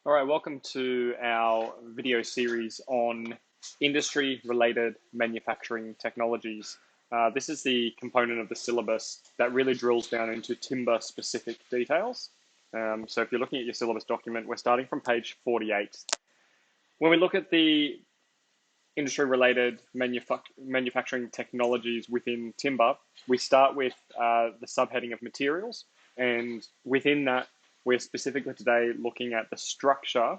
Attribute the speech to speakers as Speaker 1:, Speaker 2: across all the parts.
Speaker 1: All right, welcome to our video series on industry-related manufacturing technologies. This is the component of the syllabus that really drills down into timber-specific details. So if you're looking at your syllabus document, we're starting from page 48. When we look at the industry-related manufacturing technologies within timber, we start with the subheading of materials, and within that, we're specifically today looking at the structure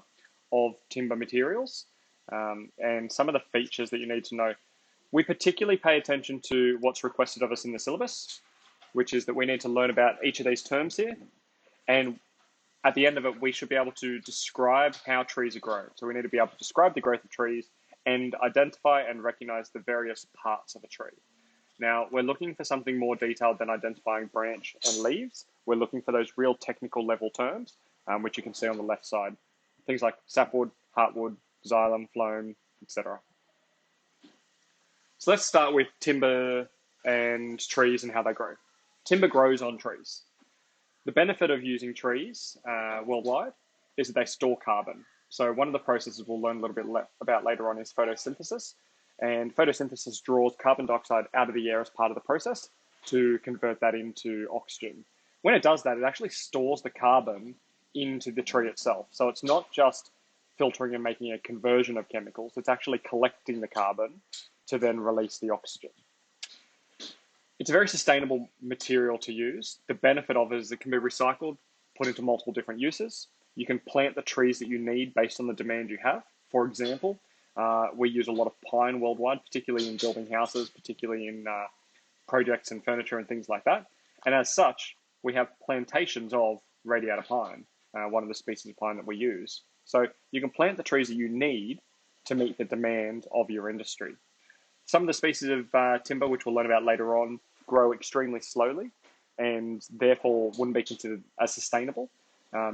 Speaker 1: of timber materials and some of the features that you need to know. We particularly pay attention to what's requested of us in the syllabus, which is that we need to learn about each of these terms here. And at the end of it, we should be able to describe how trees are grown. So we need to be able to describe the growth of trees and identify and recognize the various parts of a tree. Now, we're looking for something more detailed than identifying branch and leaves. We're looking for those real technical level terms, which you can see on the left side. Things like sapwood, heartwood, xylem, phloem, etc. So let's start with timber and trees and how they grow. Timber grows on trees. The benefit of using trees worldwide is that they store carbon. So one of the processes we'll learn a little bit about later on is photosynthesis. And photosynthesis draws carbon dioxide out of the air as part of the process to convert that into oxygen. When it does that, it actually stores the carbon into the tree itself. So it's not just filtering and making a conversion of chemicals, it's actually collecting the carbon to then release the oxygen. It's a very sustainable material to use. The benefit of it is it can be recycled, put into multiple different uses. You can plant the trees that you need based on the demand you have. For example, we use a lot of pine worldwide, particularly in building houses, particularly in projects and furniture and things like that. And as such, we have plantations of radiata pine, one of the species of pine that we use. So you can plant the trees that you need to meet the demand of your industry. Some of the species of timber, which we'll learn about later on, grow extremely slowly and therefore wouldn't be considered as sustainable.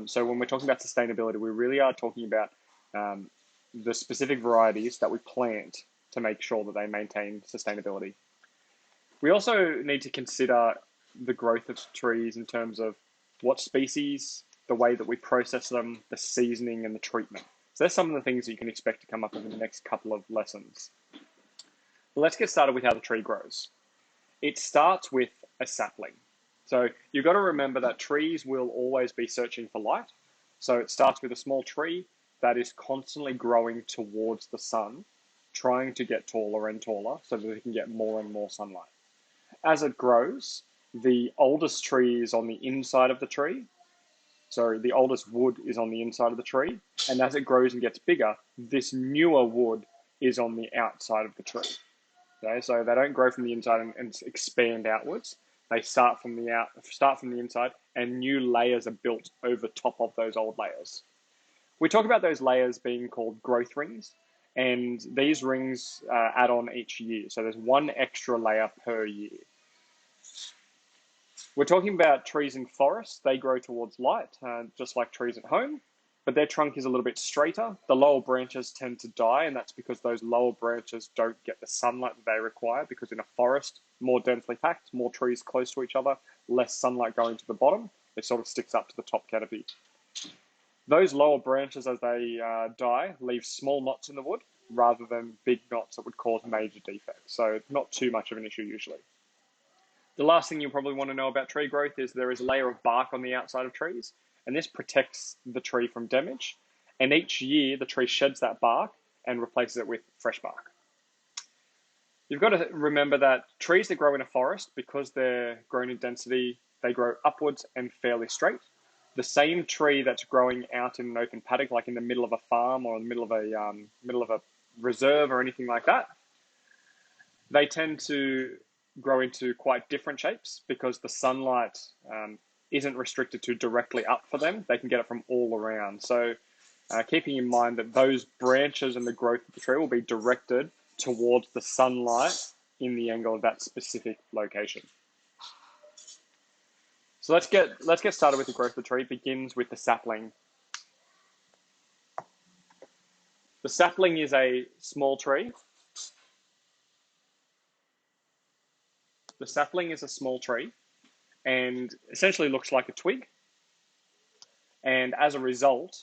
Speaker 1: So when we're talking about sustainability, we really are talking about the specific varieties that we plant to make sure that they maintain sustainability. We also need to consider the growth of trees in terms of what species, the way that we process them, the seasoning and the treatment. So there's some of the things that you can expect to come up in the next couple of lessons. But let's get started with how the tree grows. It starts with a sapling. So you've got to remember that trees will always be searching for light. So it starts with a small tree that is constantly growing towards the sun, trying to get taller and taller so that it can get more and more sunlight. As it grows, the oldest tree is on the inside of the tree. So the oldest wood is on the inside of the tree. And as it grows and gets bigger, this newer wood is on the outside of the tree. Okay, so they don't grow from the inside and expand outwards. They start from the inside, and new layers are built over top of those old layers. We talk about those layers being called growth rings, and these rings add on each year. So there's one extra layer per year. We're talking about trees in forests. They grow towards light, just like trees at home, but their trunk is a little bit straighter. The lower branches tend to die, and that's because those lower branches don't get the sunlight that they require, because in a forest, more densely packed, more trees close to each other, less sunlight going to the bottom, it sort of sticks up to the top canopy. Those lower branches, as they die, leave small knots in the wood rather than big knots that would cause major defects. So not too much of an issue usually. The last thing you probably want to know about tree growth is there is a layer of bark on the outside of trees, and this protects the tree from damage. And each year, the tree sheds that bark and replaces it with fresh bark. You've got to remember that trees that grow in a forest, because they're grown in density, they grow upwards and fairly straight. The same tree that's growing out in an open paddock, like in the middle of a farm or in the middle of a reserve or anything like that, they tend to grow into quite different shapes because the sunlight isn't restricted to directly up for them. They can get it from all around. So keeping in mind that those branches and the growth of the tree will be directed towards the sunlight in the angle of that specific location. So let's get started with the growth of the tree. It begins with the sapling. The sapling is a small tree. The sapling is a small tree and essentially looks like a twig. And as a result,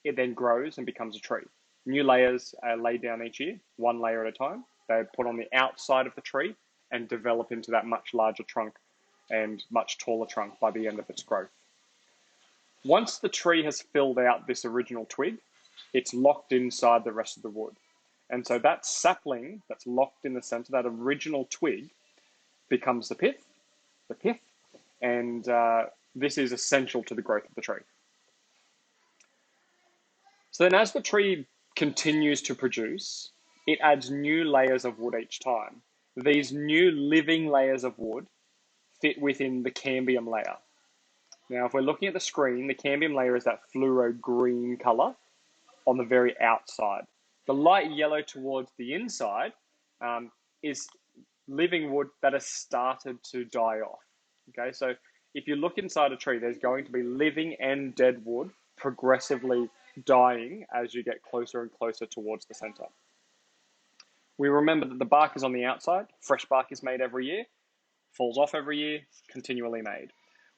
Speaker 1: it then grows and becomes a tree. New layers are laid down each year, one layer at a time. They're put on the outside of the tree and develop into that much larger trunk and much taller trunk by the end of its growth. Once the tree has filled out this original twig, it's locked inside the rest of the wood. And so that sapling that's locked in the center, that original twig, becomes the pith, and this is essential to the growth of the tree. So then as the tree continues to produce, it adds new layers of wood each time. These new living layers of wood fit within the cambium layer. Now, if we're looking at the screen, the cambium layer is that fluoro green color on the very outside. The light yellow towards the inside is living wood that has started to die off. Okay, so if you look inside a tree, there's going to be living and dead wood progressively dying as you get closer and closer towards the center. We remember that the bark is on the outside. Fresh bark is made every year, falls off every year, continually made.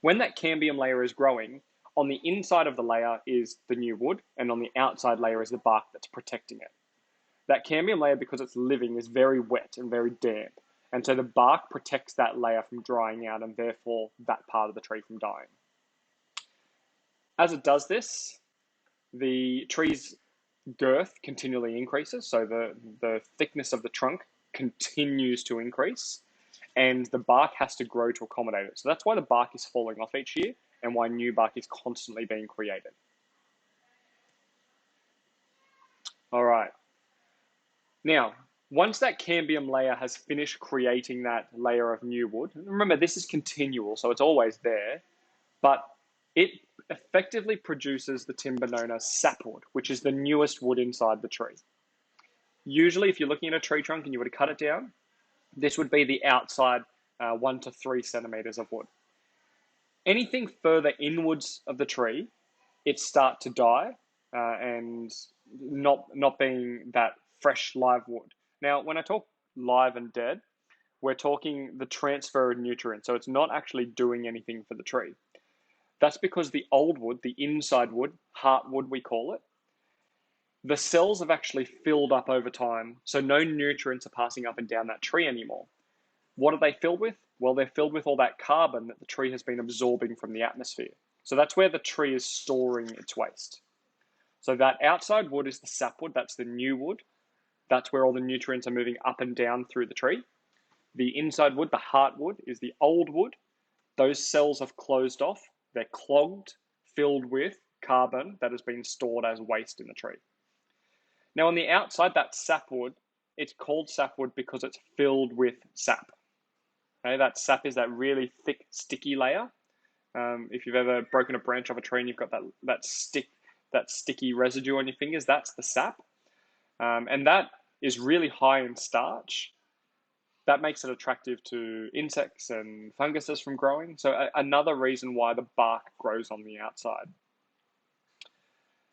Speaker 1: When that cambium layer is growing, on the inside of the layer is the new wood, and on the outside layer is the bark that's protecting it. That cambium layer, because it's living, is very wet and very damp, and so the bark protects that layer from drying out and therefore that part of the tree from dying. As it does this, the tree's girth continually increases, so the thickness of the trunk continues to increase, and the bark has to grow to accommodate it. So that's why the bark is falling off each year and why new bark is constantly being created. All right. Now, once that cambium layer has finished creating that layer of new wood, remember this is continual, so it's always there, but it effectively produces the timber known as sapwood, which is the newest wood inside the tree. Usually, if you're looking at a tree trunk and you were to cut it down, this would be the outside 1 to 3 centimeters of wood. Anything further inwards of the tree, it start to die and not being that fresh live wood. Now, when I talk live and dead, we're talking the transfer of nutrients. So it's not actually doing anything for the tree. That's because the old wood, the inside wood, heartwood we call it, the cells have actually filled up over time. So no nutrients are passing up and down that tree anymore. What are they filled with? Well, they're filled with all that carbon that the tree has been absorbing from the atmosphere. So that's where the tree is storing its waste. So that outside wood is the sapwood, that's the new wood. That's where all the nutrients are moving up and down through the tree. The inside wood, the heartwood, is the old wood. Those cells have closed off. They're clogged, filled with carbon that has been stored as waste in the tree. Now on the outside, that sapwood, it's called sapwood because it's filled with sap. Okay, that sap is that really thick, sticky layer. If you've ever broken a branch off a tree and you've got that sticky residue on your fingers, that's the sap. And that is really high in starch. That makes it attractive to insects and funguses from growing. So another reason why the bark grows on the outside.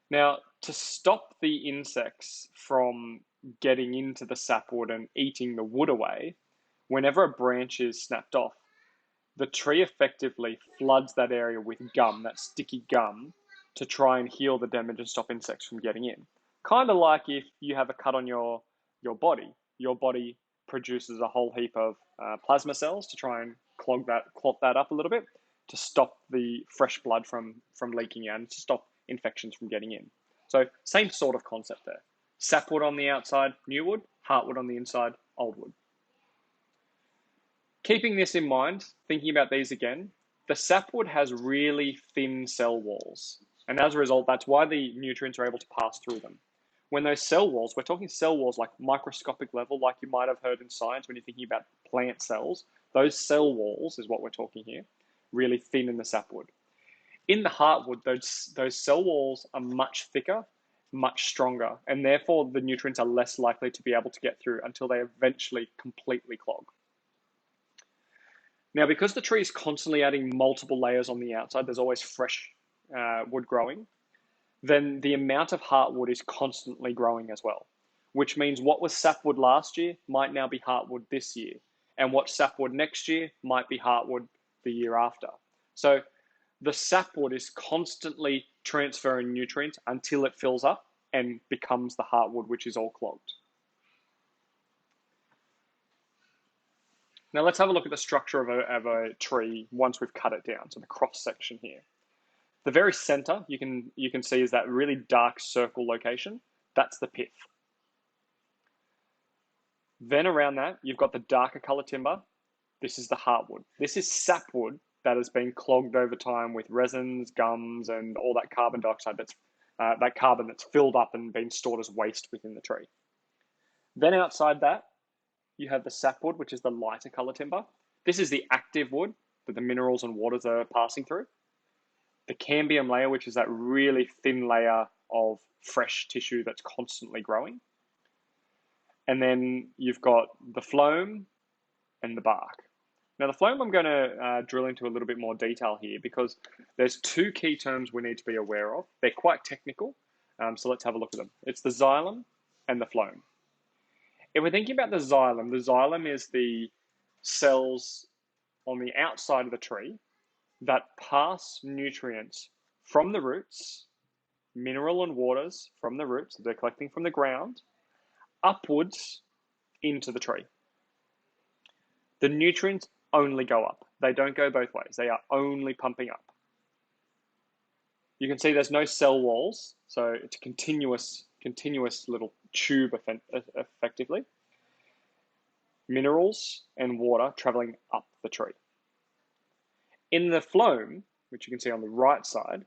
Speaker 1: Now, to stop the insects from getting into the sapwood and eating the wood away, whenever a branch is snapped off, the tree effectively floods that area with gum, that sticky gum, to try and heal the damage and stop insects from getting in. Kind of like if you have a cut on your body. Your body produces a whole heap of plasma cells to try and clot that up a little bit to stop the fresh blood from leaking out and to stop infections from getting in. So same sort of concept there. Sapwood on the outside, new wood. Heartwood on the inside, old wood. Keeping this in mind, thinking about these again, the sapwood has really thin cell walls. And as a result, that's why the nutrients are able to pass through them. When those cell walls, we're talking cell walls like microscopic level, like you might have heard in science when you're thinking about plant cells. Those cell walls is what we're talking here, really thin in the sapwood. In the heartwood, those cell walls are much thicker, much stronger, and therefore the nutrients are less likely to be able to get through until they eventually completely clog. Now, because the tree is constantly adding multiple layers on the outside, there's always fresh wood growing, then the amount of heartwood is constantly growing as well, which means what was sapwood last year might now be heartwood this year, and what sapwood next year might be heartwood the year after. So the sapwood is constantly transferring nutrients until it fills up and becomes the heartwood, which is all clogged. Now let's have a look at the structure of a tree once we've cut it down, so the cross section here. The very center you can see is that really dark circle location. That's the pith. Then around that, you've got the darker color timber. This is the heartwood. This is sapwood that has been clogged over time with resins, gums, and all that carbon dioxide that carbon that's filled up and been stored as waste within the tree. Then outside that, you have the sapwood, which is the lighter color timber. This is the active wood that the minerals and waters are passing through. The cambium layer, which is that really thin layer of fresh tissue that's constantly growing. And then you've got the phloem and the bark. Now the phloem I'm going to drill into a little bit more detail here because there's two key terms we need to be aware of. They're quite technical, so let's have a look at them. It's the xylem and the phloem. If we're thinking about the xylem is the cells on the outside of the tree that pass nutrients from the roots, mineral and waters from the roots that they're collecting from the ground, upwards into the tree. The nutrients only go up. They don't go both ways. They are only pumping up. You can see there's no cell walls, so it's a continuous little tube effectively. Minerals and water traveling up the tree. In the phloem, which you can see on the right side,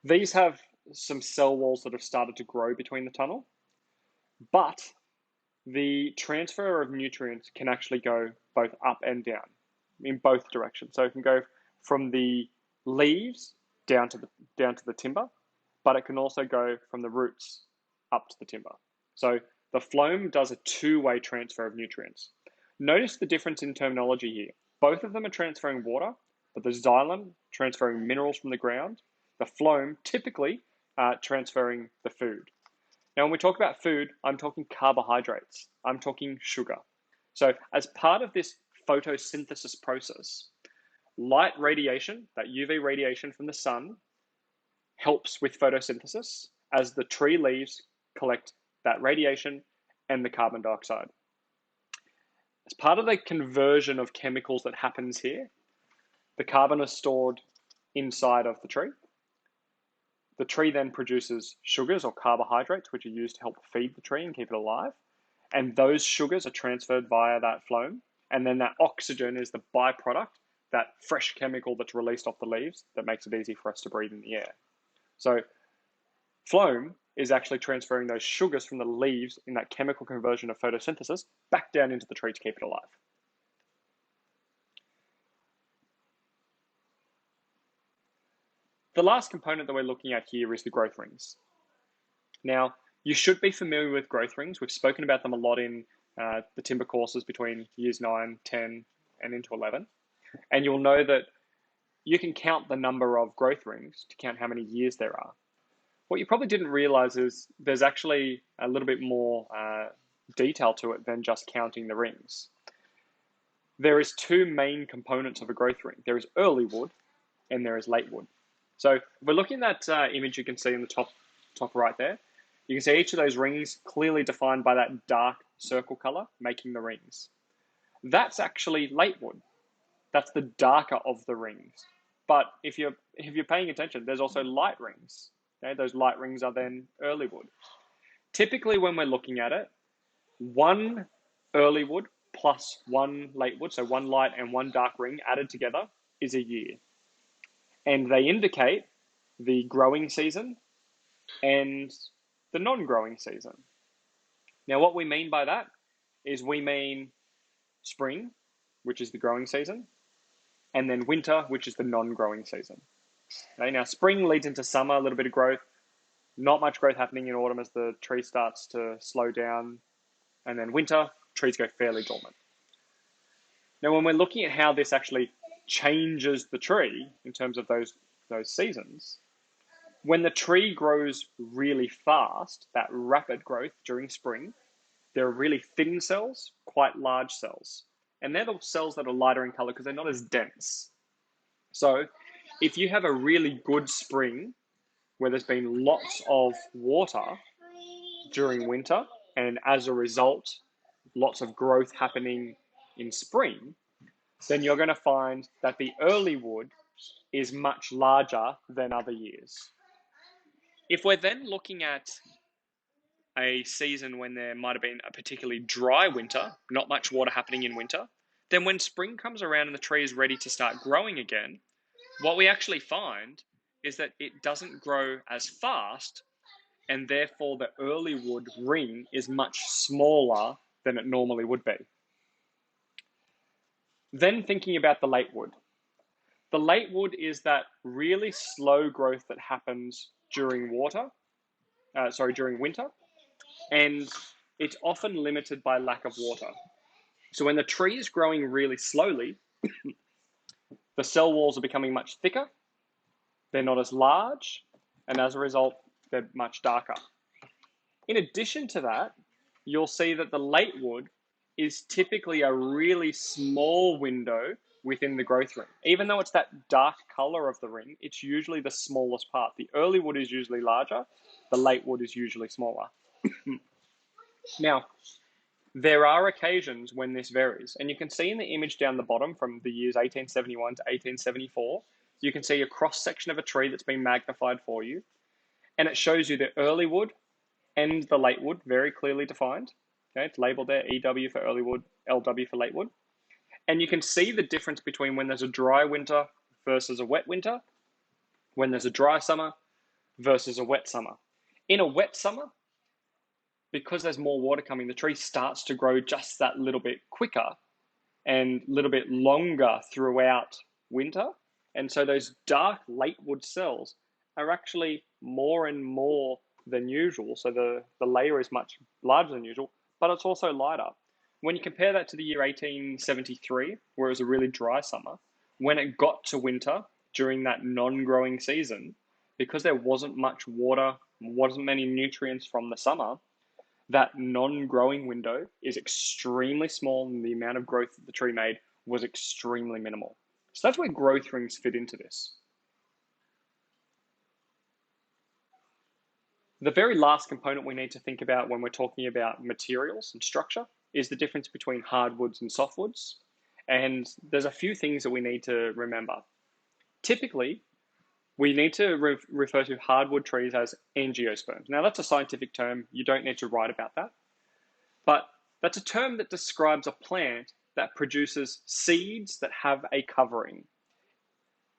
Speaker 1: these have some cell walls that have started to grow between the tunnel, but the transfer of nutrients can actually go both up and down in both directions. So it can go from the leaves down to the timber, but it can also go from the roots up to the timber. So the phloem does a two-way transfer of nutrients. Notice the difference in terminology here. Both of them are transferring water, but the xylem transferring minerals from the ground, the phloem typically transferring the food. Now, when we talk about food, I'm talking carbohydrates. I'm talking sugar. So as part of this photosynthesis process, light radiation, that UV radiation from the sun, helps with photosynthesis as the tree leaves collect that radiation and the carbon dioxide. As part of the conversion of chemicals that happens here, the carbon is stored inside of the tree. The tree then produces sugars or carbohydrates, which are used to help feed the tree and keep it alive. And those sugars are transferred via that phloem. And then that oxygen is the byproduct, that fresh chemical that's released off the leaves that makes it easy for us to breathe in the air. So phloem is actually transferring those sugars from the leaves in that chemical conversion of photosynthesis back down into the tree to keep it alive. The last component that we're looking at here is the growth rings. Now, you should be familiar with growth rings. We've spoken about them a lot in the timber courses between years 9, 10, and into 11. And you'll know that you can count the number of growth rings to count how many years there are. What you probably didn't realize is there's actually a little bit more detail to it than just counting the rings. There is two main components of a growth ring. There is early wood and there is late wood. So if we're looking at that image you can see in the top right there, you can see each of those rings clearly defined by that dark circle color, making the rings. That's actually late wood. That's the darker of the rings. But if you're paying attention, there's also light rings. Okay? Those light rings are then early wood. Typically when we're looking at it, one early wood plus one late wood, so one light and one dark ring added together is a year. And they indicate the growing season and the non-growing season. Now, what we mean by that is we mean spring, which is the growing season, and then winter, which is the non-growing season. Okay, now, spring leads into summer, a little bit of growth, not much growth happening in autumn as the tree starts to slow down, and then winter, trees go fairly dormant. Now, when we're looking at how this actually changes the tree in terms of those seasons, when the tree grows really fast, that rapid growth during spring, there are really thin cells, quite large cells. And they're the cells that are lighter in color because they're not as dense. So If you have a really good spring where there's been lots of water during winter, and as a result, lots of growth happening in spring, then you're going to find that the early wood is much larger than other years. If we're then looking at a season when there might have been a particularly dry winter, not much water happening in winter, then when spring comes around and the tree is ready to start growing again, what we actually find is that it doesn't grow as fast, and therefore the early wood ring is much smaller than it normally would be. Then thinking about the late wood. The late wood is that really slow growth that happens during during winter, and it's often limited by lack of water. So when the tree is growing really slowly, the cell walls are becoming much thicker, they're not as large, and as a result, they're much darker. In addition to that, you'll see that the late wood is typically a really small window within the growth ring. Even though it's that dark color of the ring, it's usually the smallest part. The early wood is usually larger, the late wood is usually smaller. Now, there are occasions when this varies, and you can see in the image down the bottom from the years 1871 to 1874, you can see a cross-section of a tree that's been magnified for you, and it shows you the early wood and the late wood very clearly defined. Okay, it's labeled there, EW for early wood, LW for late wood. And you can see the difference between when there's a dry winter versus a wet winter, when there's a dry summer versus a wet summer. In a wet summer, because there's more water coming, the tree starts to grow just that little bit quicker and a little bit longer throughout winter. And so those dark late wood cells are actually more and more than usual. So the layer is much larger than usual, but it's also lighter. When you compare that to the year 1873, where it was a really dry summer, when it got to winter during that non-growing season, because there wasn't much water, wasn't many nutrients from the summer, that non-growing window is extremely small, and the amount of growth that the tree made was extremely minimal. So that's where growth rings fit into this. The very last component we need to think about when we're talking about materials and structure is the difference between hardwoods and softwoods. And there's a few things that we need to remember. Typically, we need to refer to hardwood trees as angiosperms. Now, that's a scientific term. You don't need to write about that. But that's a term that describes a plant that produces seeds that have a covering.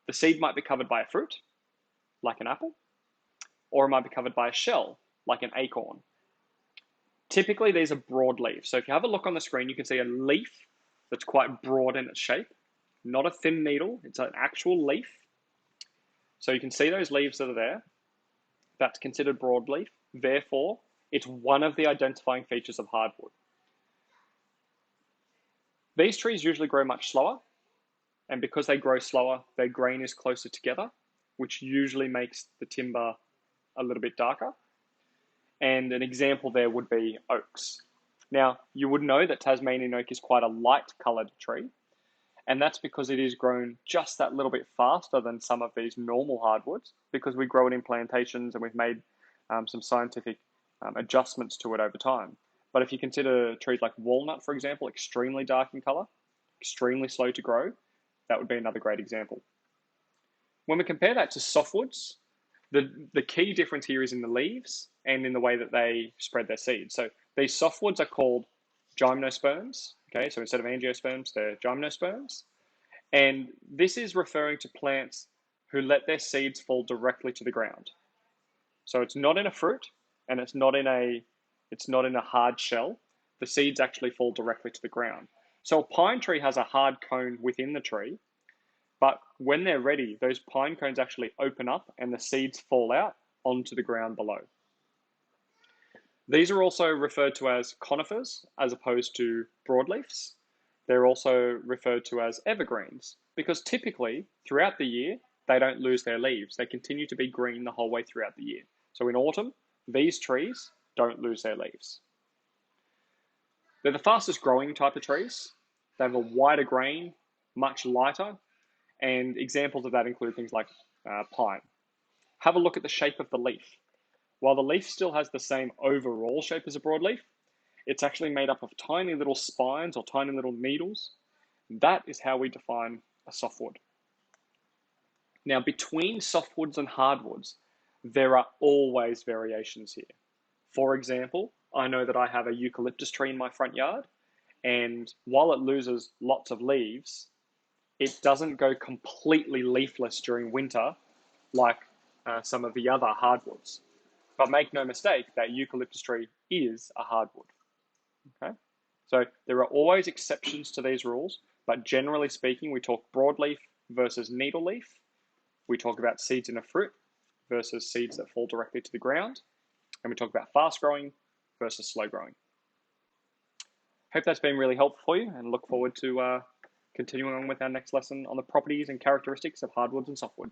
Speaker 1: The seed might be covered by a fruit, like an apple, or it might be covered by a shell, like an acorn. Typically, these are broadleaf. So if you have a look on the screen, you can see a leaf that's quite broad in its shape, not a thin needle, it's an actual leaf. So you can see those leaves that are there. That's considered broadleaf. Therefore, it's one of the identifying features of hardwood. These trees usually grow much slower, and because they grow slower, their grain is closer together, which usually makes the timber a little bit darker. And an example there would be oaks. Now, you would know that Tasmanian oak is quite a light coloured tree, and that's because it is grown just that little bit faster than some of these normal hardwoods, because we grow it in plantations and we've made some scientific adjustments to it over time. But if you consider trees like walnut, for example, extremely dark in colour, extremely slow to grow, that would be another great example. When we compare that to softwoods, the key difference here is in the leaves and in the way that they spread their seeds. So these softwoods are called gymnosperms. Okay, so instead of angiosperms, they're gymnosperms. And this is referring to plants who let their seeds fall directly to the ground. So it's not in a fruit, and it's not in a hard shell. The seeds actually fall directly to the ground. So a pine tree has a hard cone within the tree, but when they're ready, those pine cones actually open up and the seeds fall out onto the ground below. These are also referred to as conifers as opposed to broadleafs. They're also referred to as evergreens because typically throughout the year, they don't lose their leaves. They continue to be green the whole way throughout the year. So in autumn, these trees don't lose their leaves. They're the fastest growing type of trees. They have a wider grain, much lighter, And examples of that include things like pine. Have a look at the shape of the leaf. While the leaf still has the same overall shape as a broadleaf, it's actually made up of tiny little spines or tiny little needles. That is how we define a softwood. Now, between softwoods and hardwoods, there are always variations here. For example, I know that I have a eucalyptus tree in my front yard, and while it loses lots of leaves, it doesn't go completely leafless during winter like some of the other hardwoods. But make no mistake, that eucalyptus tree is a hardwood. Okay? So there are always exceptions to these rules, but generally speaking, we talk broadleaf versus needle leaf. We talk about seeds in a fruit versus seeds that fall directly to the ground. And we talk about fast growing versus slow growing. Hope that's been really helpful for you, and look forward to continuing on with our next lesson on the properties and characteristics of hardwoods and softwood.